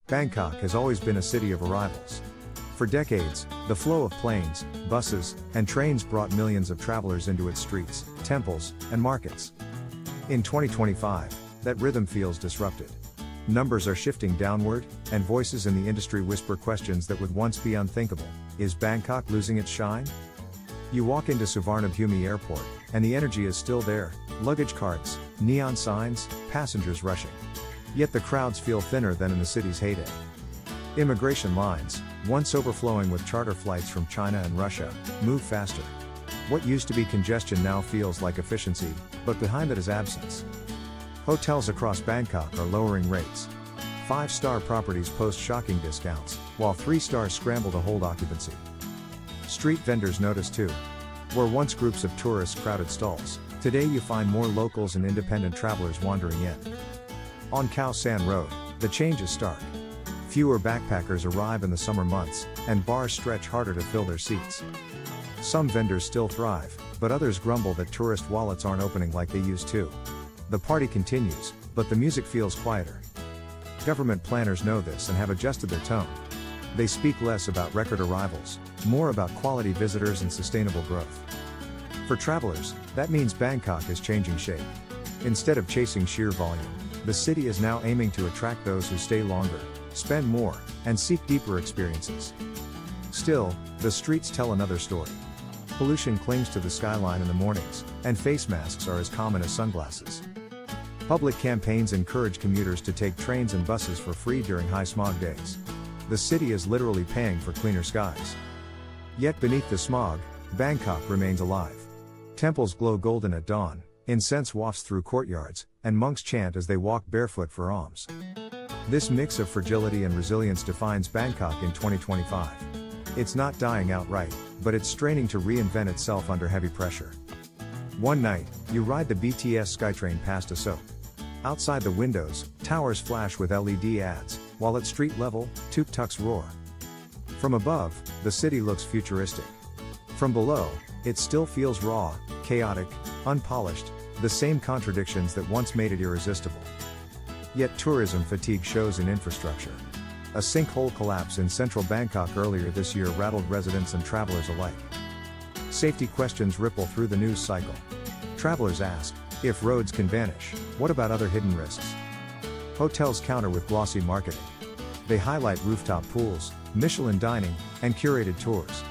Bangkok has always been a city of arrivals. For decades, the flow of planes, buses, and trains brought millions of travelers into its streets, temples, and markets. In 2025, that rhythm feels disrupted. Numbers are shifting downward, and voices in the industry whisper questions that would once be unthinkable. Is Bangkok losing its shine? You walk into Suvarnabhumi Airport, and the energy is still there: luggage carts, neon signs, passengers rushing. Yet the crowds feel thinner than in the city's heyday. Immigration lines, once overflowing with charter flights from China and Russia, move faster. What used to be congestion now feels like efficiency, but behind it is absence. Hotels across Bangkok are lowering rates. 5-star properties post shocking discounts, while 3-stars scramble to hold occupancy. Street vendors notice too. Where once groups of tourists crowded stalls, today you find more locals and independent travelers wandering in. On Khao San Road, the change is stark. Fewer backpackers arrive in the summer months, and bars stretch harder to fill their seats. Some vendors still thrive, but others grumble that tourist wallets aren't opening like they used to. The party continues, but the music feels quieter. Government planners know this and have adjusted their tone. They speak less about record arrivals, more about quality visitors and sustainable growth. For travelers, that means Bangkok is changing shape. Instead of chasing sheer volume, the city is now aiming to attract those who stay longer, spend more, and seek deeper experiences. Still, the streets tell another story. Pollution clings to the skyline in the mornings, and face masks are as common as sunglasses. Public campaigns encourage commuters to take trains and buses for free during high smog days. The city is literally paying for cleaner skies. Yet beneath the smog, Bangkok remains alive. Temples glow golden at dawn, incense wafts through courtyards, and monks chant as they walk barefoot for alms. This mix of fragility and resilience defines Bangkok in 2025. It's not dying outright, but it's straining to reinvent itself under heavy pressure. One night, you ride the BTS SkyTrain past a soak. Outside the windows, towers flash with LED ads, while at street level, tuk-tuks roar. From above, the city looks futuristic. From below, it still feels raw, chaotic, unpolished, the same contradictions that once made it irresistible. Yet tourism fatigue shows in infrastructure. A sinkhole collapse in central Bangkok earlier this year rattled residents and travelers alike. Safety questions ripple through the news cycle. Travelers ask, if roads can vanish, what about other hidden risks? Hotels counter with glossy marketing. They highlight rooftop pools, Michelin dining, and curated tours.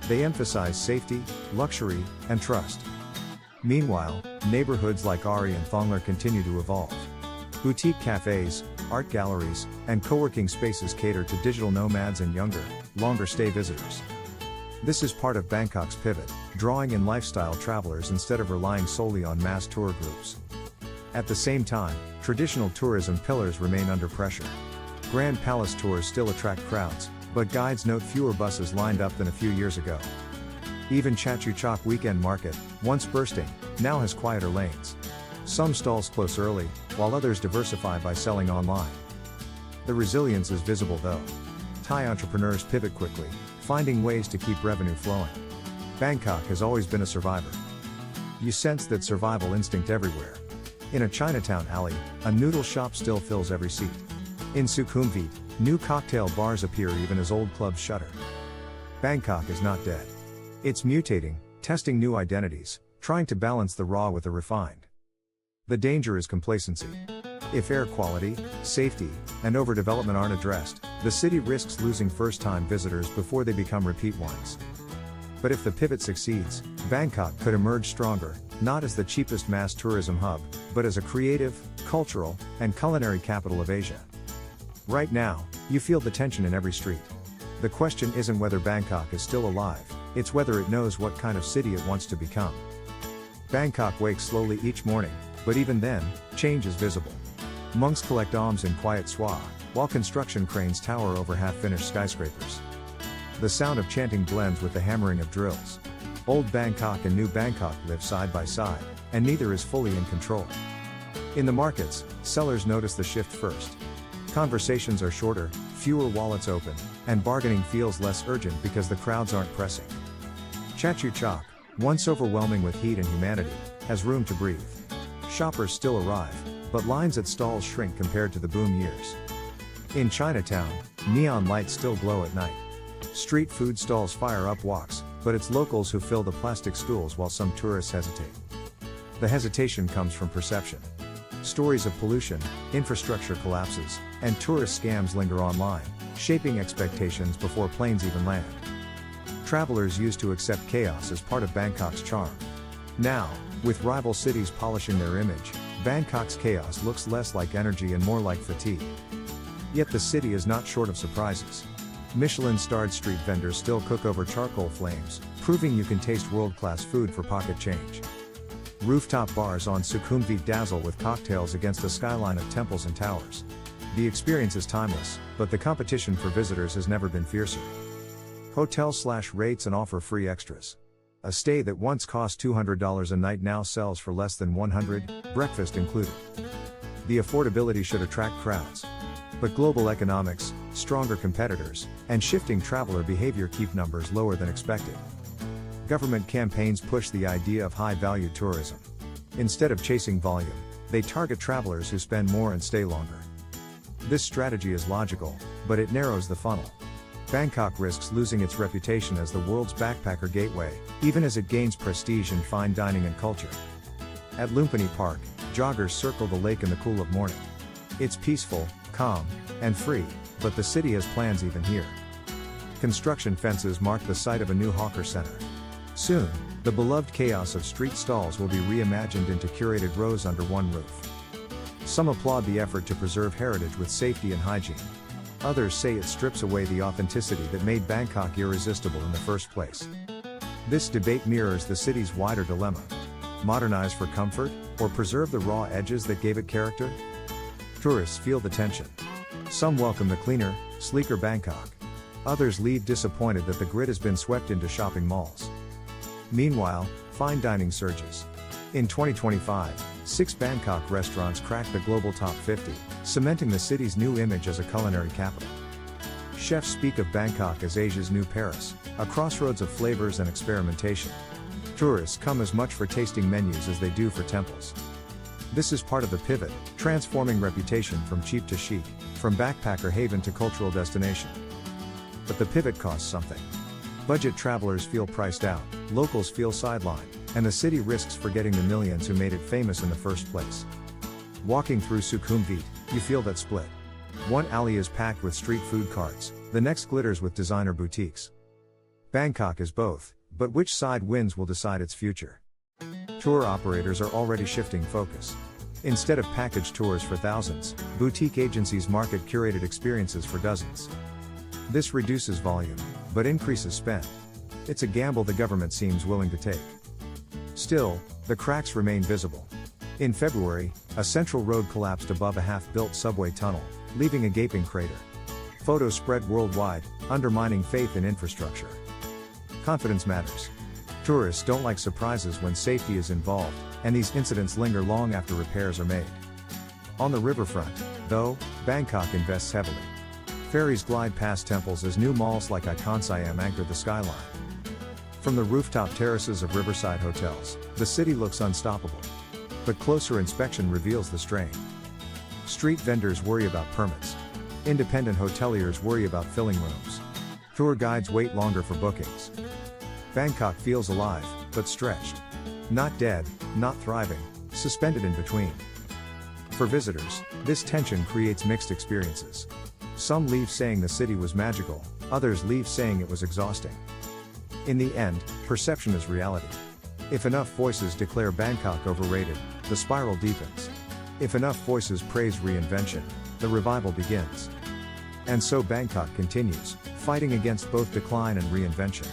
They emphasize safety, luxury, and trust. Meanwhile, neighborhoods like Ari and Thonglar continue to evolve. Boutique cafes, art galleries, and co-working spaces cater to digital nomads and younger, longer-stay visitors. This is part of Bangkok's pivot, drawing in lifestyle travelers instead of relying solely on mass tour groups. At the same time, traditional tourism pillars remain under pressure. Grand Palace tours still attract crowds, but guides note fewer buses lined up than a few years ago. Even Chatuchak Weekend Market, once bursting, now has quieter lanes. Some stalls close early, while others diversify by selling online. The resilience is visible though. Thai entrepreneurs pivot quickly, finding ways to keep revenue flowing. Bangkok has always been a survivor. You sense that survival instinct everywhere. In a Chinatown alley, a noodle shop still fills every seat. In Sukhumvit, new cocktail bars appear even as old clubs shutter. Bangkok is not dead. It's mutating, testing new identities, trying to balance the raw with the refined. The danger is complacency. If air quality, safety, and overdevelopment aren't addressed, the city risks losing first-time visitors before they become repeat ones. But if the pivot succeeds, Bangkok could emerge stronger, not as the cheapest mass tourism hub, but as a creative, cultural, and culinary capital of Asia. Right now, you feel the tension in every street. The question isn't whether Bangkok is still alive, it's whether it knows what kind of city it wants to become. Bangkok wakes slowly each morning, but even then, change is visible. Monks collect alms in quiet swa, while construction cranes tower over half-finished skyscrapers. The sound of chanting blends with the hammering of drills. Old Bangkok and New Bangkok live side by side, and neither is fully in control. In the markets, sellers notice the shift first. Conversations are shorter, fewer wallets open, and bargaining feels less urgent because the crowds aren't pressing. Chatuchak, once overwhelming with heat and humanity, has room to breathe. Shoppers still arrive, but lines at stalls shrink compared to the boom years. In Chinatown, neon lights still glow at night. Street food stalls fire up walks, but it's locals who fill the plastic stools while some tourists hesitate. The hesitation comes from perception. Stories of pollution, infrastructure collapses, and tourist scams linger online, shaping expectations before planes even land. Travelers used to accept chaos as part of Bangkok's charm. Now, with rival cities polishing their image, Bangkok's chaos looks less like energy and more like fatigue. Yet the city is not short of surprises. Michelin-starred street vendors still cook over charcoal flames, proving you can taste world-class food for pocket change. Rooftop bars on Sukhumvit dazzle with cocktails against a skyline of temples and towers. The experience is timeless, but the competition for visitors has never been fiercer. Hotels slash rates and offer free extras. A stay that once cost $200 a night now sells for less than $100, breakfast included. The affordability should attract crowds. But global economics, stronger competitors, and shifting traveler behavior keep numbers lower than expected. Government campaigns push the idea of high-value tourism. Instead of chasing volume, they target travelers who spend more and stay longer. This strategy is logical, but it narrows the funnel. Bangkok risks losing its reputation as the world's backpacker gateway, even as it gains prestige in fine dining and culture. At Lumpini Park, joggers circle the lake in the cool of morning. It's peaceful, calm, and free, but the city has plans even here. Construction fences mark the site of a new hawker center. Soon, the beloved chaos of street stalls will be reimagined into curated rows under one roof. Some applaud the effort to preserve heritage with safety and hygiene. Others say it strips away the authenticity that made Bangkok irresistible in the first place. This debate mirrors the city's wider dilemma. Modernize for comfort, or preserve the raw edges that gave it character? Tourists feel the tension. Some welcome the cleaner, sleeker Bangkok. Others leave disappointed that the grid has been swept into shopping malls. Meanwhile, fine dining surges. In 2025, 6 Bangkok restaurants cracked the global top 50, cementing the city's new image as a culinary capital. Chefs speak of Bangkok as Asia's new Paris, a crossroads of flavors and experimentation. Tourists come as much for tasting menus as they do for temples. This is part of the pivot, transforming reputation from cheap to chic, from backpacker haven to cultural destination. But the pivot costs something. Budget travelers feel priced out, locals feel sidelined, and the city risks forgetting the millions who made it famous in the first place. Walking through Sukhumvit, you feel that split. One alley is packed with street food carts, the next glitters with designer boutiques. Bangkok is both, but which side wins will decide its future. Tour operators are already shifting focus. Instead of package tours for thousands, boutique agencies market curated experiences for dozens. This reduces volume, but increases spend. It's a gamble the government seems willing to take. Still, the cracks remain visible. In February, a central road collapsed above a half-built subway tunnel, leaving a gaping crater. Photos spread worldwide, undermining faith in infrastructure. Confidence matters. Tourists don't like surprises when safety is involved, and these incidents linger long after repairs are made. On the riverfront, though, Bangkok invests heavily. Ferries glide past temples as new malls like Icon Siam anchor the skyline. From the rooftop terraces of riverside hotels, the city looks unstoppable. But closer inspection reveals the strain. Street vendors worry about permits. Independent hoteliers worry about filling rooms. Tour guides wait longer for bookings. Bangkok feels alive, but stretched. Not dead, not thriving, suspended in between. For visitors, this tension creates mixed experiences. Some leave saying the city was magical, others leave saying it was exhausting. In the end, perception is reality. If enough voices declare Bangkok overrated, the spiral deepens. If enough voices praise reinvention, the revival begins. And so Bangkok continues, fighting against both decline and reinvention.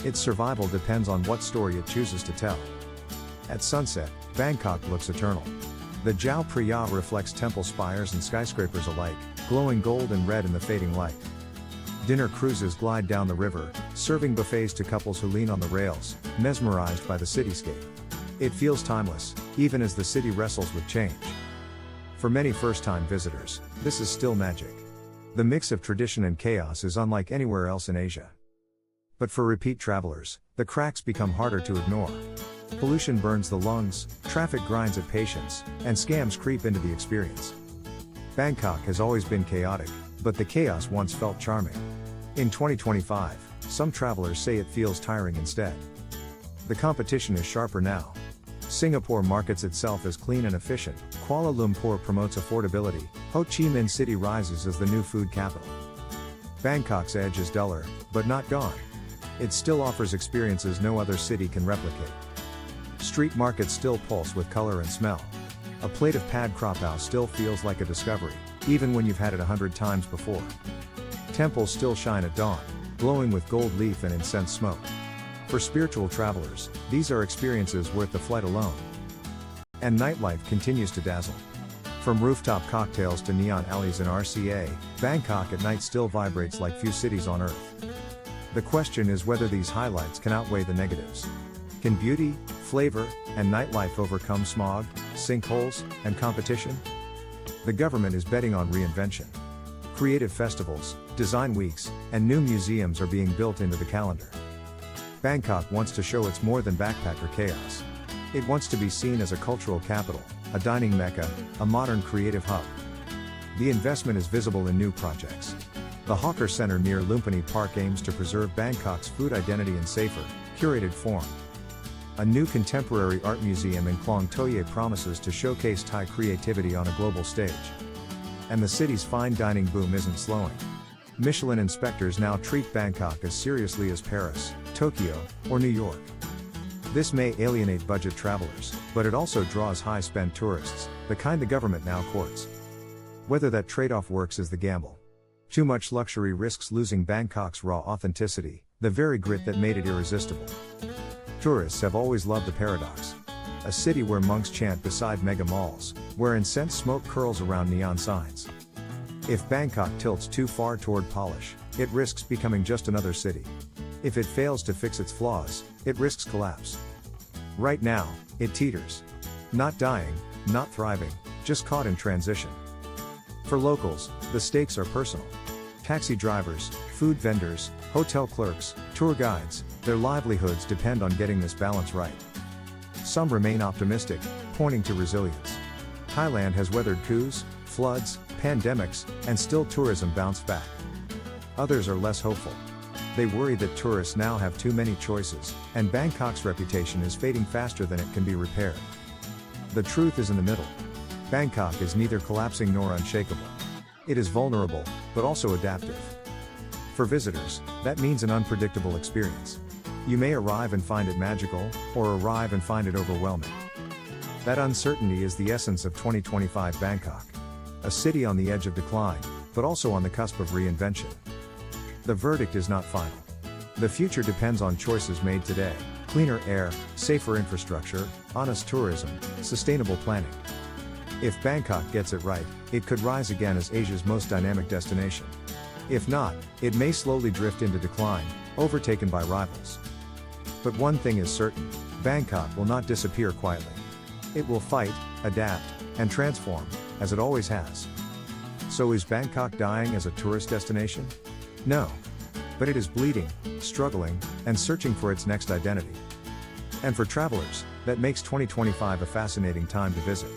Its survival depends on what story it chooses to tell. At sunset, Bangkok looks eternal. The Chao Phraya reflects temple spires and skyscrapers alike, glowing gold and red in the fading light. Dinner cruises glide down the river, serving buffets to couples who lean on the rails, mesmerized by the cityscape. It feels timeless, even as the city wrestles with change. For many first-time visitors, this is still magic. The mix of tradition and chaos is unlike anywhere else in Asia. But for repeat travelers, the cracks become harder to ignore. Pollution burns the lungs, traffic grinds at patience, and scams creep into the experience. Bangkok has always been chaotic, But the chaos once felt charming. In 2025, some travelers say it feels tiring instead. The competition is sharper now. Singapore markets itself as clean and efficient, Kuala Lumpur promotes affordability, Ho Chi Minh City rises as the new food capital. Bangkok's edge is duller, but not gone. It still offers experiences no other city can replicate. Street markets still pulse with color and smell. A plate of pad krapao still feels like a discovery, even when you've had it 100 times before. Temples still shine at dawn, glowing with gold leaf and incense smoke. For spiritual travelers, these are experiences worth the flight alone. And nightlife continues to dazzle. From rooftop cocktails to neon alleys in RCA, Bangkok at night still vibrates like few cities on earth. The question is whether these highlights can outweigh the negatives. Can beauty, flavor, and nightlife overcome smog, sinkholes, and competition? The government is betting on reinvention. Creative festivals, design weeks, and new museums are being built into the calendar. Bangkok wants to show it's more than backpacker chaos. It wants to be seen as a cultural capital, a dining mecca, a modern creative hub. The investment is visible in new projects. The Hawker Center near Lumpini Park aims to preserve Bangkok's food identity in safer, curated form. A new contemporary art museum in Klong Toye promises to showcase Thai creativity on a global stage. And the city's fine dining boom isn't slowing. Michelin inspectors now treat Bangkok as seriously as Paris, Tokyo, or New York. This may alienate budget travelers, but it also draws high-spend tourists, the kind the government now courts. Whether that trade-off works is the gamble. Too much luxury risks losing Bangkok's raw authenticity, the very grit that made it irresistible. Tourists have always loved the paradox. A city where monks chant beside mega malls, where incense smoke curls around neon signs. If Bangkok tilts too far toward polish, it risks becoming just another city. If it fails to fix its flaws, it risks collapse. Right now, it teeters. Not dying, not thriving, just caught in transition. For locals, the stakes are personal. Taxi drivers, food vendors, hotel clerks, tour guides, their livelihoods depend on getting this balance right. Some remain optimistic, pointing to resilience. Thailand has weathered coups, floods, pandemics, and still tourism bounced back. Others are less hopeful. They worry that tourists now have too many choices, and Bangkok's reputation is fading faster than it can be repaired. The truth is in the middle. Bangkok is neither collapsing nor unshakable. It is vulnerable, but also adaptive. For visitors, that means an unpredictable experience. You may arrive and find it magical, or arrive and find it overwhelming. That uncertainty is the essence of 2025 Bangkok. A city on the edge of decline, but also on the cusp of reinvention. The verdict is not final. The future depends on choices made today: cleaner air, safer infrastructure, honest tourism, sustainable planning. If Bangkok gets it right, it could rise again as Asia's most dynamic destination. If not, it may slowly drift into decline, overtaken by rivals. But one thing is certain: Bangkok will not disappear quietly. It will fight, adapt, and transform, as it always has. So is Bangkok dying as a tourist destination? No. But it is bleeding, struggling, and searching for its next identity. And for travelers, that makes 2025 a fascinating time to visit.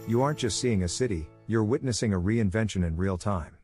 You aren't just seeing a city, you're witnessing a reinvention in real time.